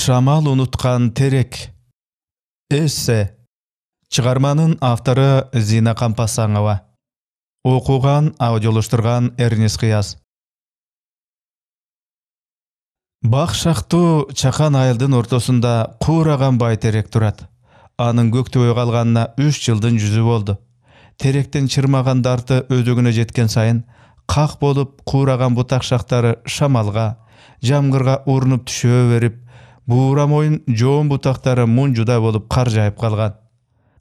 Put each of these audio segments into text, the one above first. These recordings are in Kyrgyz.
Şamal unutkan terek. Esse. Çıгарманын автору Зина Кампасаңова. Окуган, аудиолуштурган Эрнис Кыяз. Бак шактуу чакан айылдын ортосунда куураган бай терек турат. Анын көктөбөй калганына 3 жылдын жүзү болду. Теректен чырмаган дарты өзөгүнө жеткен сайын как болуп куураган бутак шактары шамалга, жамгырга урунуп түшө берип, буура моюн жоон бутактары мунжуда болуп кар жайып калган.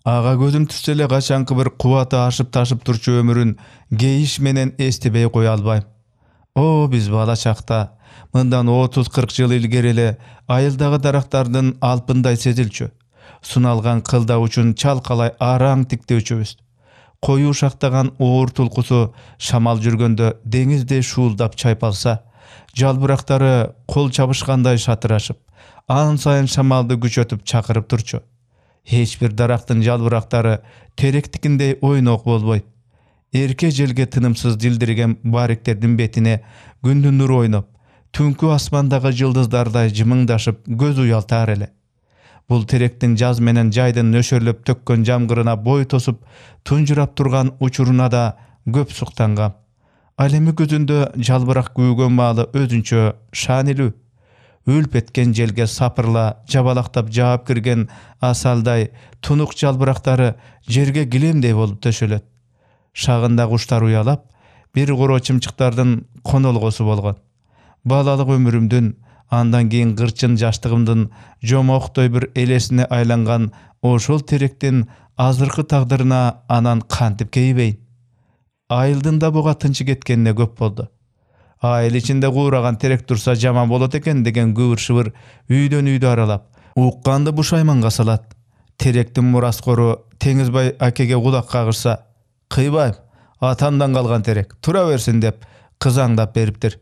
Ага көзүм түшсө эле качанкы бир кубаты ашып ташып турчу өмүрүн кейиш менен эстебей кое албайм. О, биз бала чакта, мындан 30-40 жыл илгери эле айылдагы дарактардын алпындай сезилчү. Суналган кылда учун чалкалай араң тиктөөчүбүз. Коюу шактаган оор тулкусу шамал жүргөндө деңиздей шуулдап чайпалса, жалбырактары кол чабышкандай шатырашып, ан сайын шамалды күчөтүп чакырып турчу. Эч бир дарактын жалбырактары теректикиндей ойнок болбойт. Эрке желге тынымсыз дилдирген бариктердин бетине күндүн нуру ойноп, түнкү асмандагы жылдыздардай жымыңдашып көз уялтар эле. Бул теректин жаз менен жайдын нөшөрлөп төккөн жамгырына бой тосуп, тунжурап турган учуруна да көп суктангам. Ал эми көзүндө жалбырак күйгөн маалы өзүнчө шаанилүү. Өлүп эткен желге сапырла жабалактап жаап кирген асалдай тунук жалбырактары жерге килемдей болуп төшөлөт. Шагында куштар уялап, бир коро чымчыктардын конолгосу болгон. Балалык өмүрүмдүн, андан кийин кырчын жаштыгымдын жомоктой бир элесине айланган ошол теректин азыркы тагдырына анан кантип кейбейин. Айылдын да буга тынчы кеткенине көп болду. Айыл ичинде куураган терек турса жаман болот экен деген кыбыр-шыбыр үйдөн үйдү аралап, укканды бушайманга салат. Теректин мураскору Теңизбай акеге кулак кагышса, кыйбайм, атамдан калган терек, тура берсин деп кызаңдап бериптир.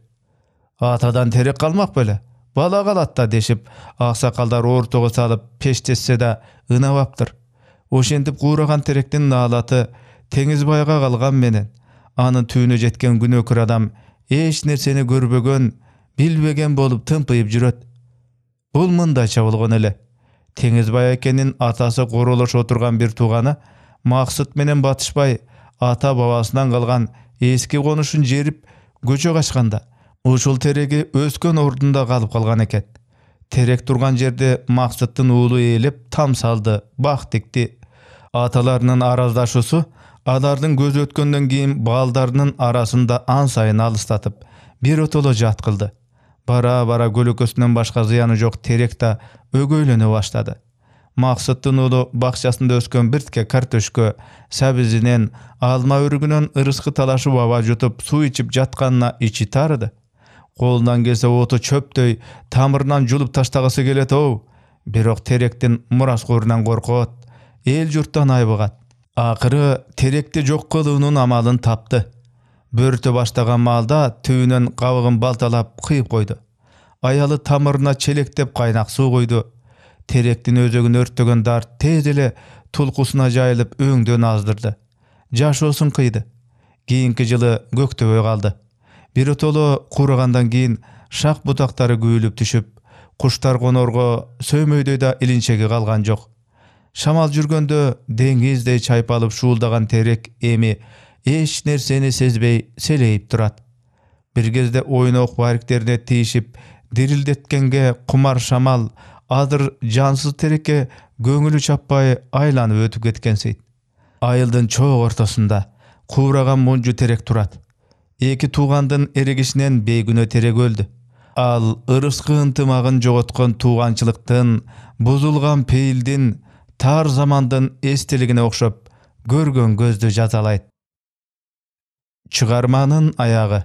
Атадан терек калмак беле, бала калат да дешип, аксакалдар ортого салып пештессе да ынабаптыр. Ошентип куураган теректин наалаты Теңизбайга калган менен, анын түйүнө жеткен күнөөкөр адам эч нерсени көрбөгөн, билбеген болуп тымпыйып жүрөт. Бул мындайча болгон эле. Теңизбай экенин атасы королош отурган бир тууганы Максыт менен Батышбай ата бабасынан калган эски конушун жерип көчө качканда, ушул тереги өскөн ордунда калып калган экен. Терек турган жерде Максыттын уулу ээлеп там салды, бак тикти. Аталарынын араздашуусу алардын көз өткөндөн кийин балдарынын арасында ан сайын алыстатып, бир отоло жат кылды. Бара-бара көлөкөсүнөн башка зыяны жок терек да өгөйлөнө баштады. Максыттын уулу бакчасында өскөн биртке картөшкө, сабизинен, алма өрүгүнөн ырыскы талашып аба жутуп, суу ичип жатканына ичи таарыды. Колунан келсе оту чөптөй тамырынан жулуп таштагысы келет оу. Бирок теректин мураскорунан коркот, эл журттан айбыгат. Акыры теректи жок кылуунун амалын тапты. Бөртө баштаган маалда түбүнөн кабыгын балталап кыйып койду. Аялы тамырына челектеп кайнак суу койду. Теректин өзөгүн өрттөгөн дарт тез эле тулкусуна жайылып өңдөн аздырды. Жашоосун кыйды. Кийинки жылы көктөбөй калды. Бир отоло куурагандан кийин шак бутактары күйүлүп түшүп, куштар конорго сөймөйдөй да илинчеги калган жок. Шамал жүргөндө деңиздей чайпалып шуулдаган терек эми эч нерсени сезбей селейип турат. Бир кезде ойнок бариктерине тийишип, дирилдеткенге кумар шамал азыр жансыз терекке көңүлү чаппай айланып өтүп кеткенсейт. Айылдын чоң ортосунда куураган мунжу терек турат. Эки туугандын эрегишинен бейгүнөө терек өлдү. Ал ырыскы ынтымагын жоготкон тууганчылыктын, бузулган пейилдин, тар замандын эстелигине окшоп, көргөн көздү жазалайт. Çıгарманын аягы.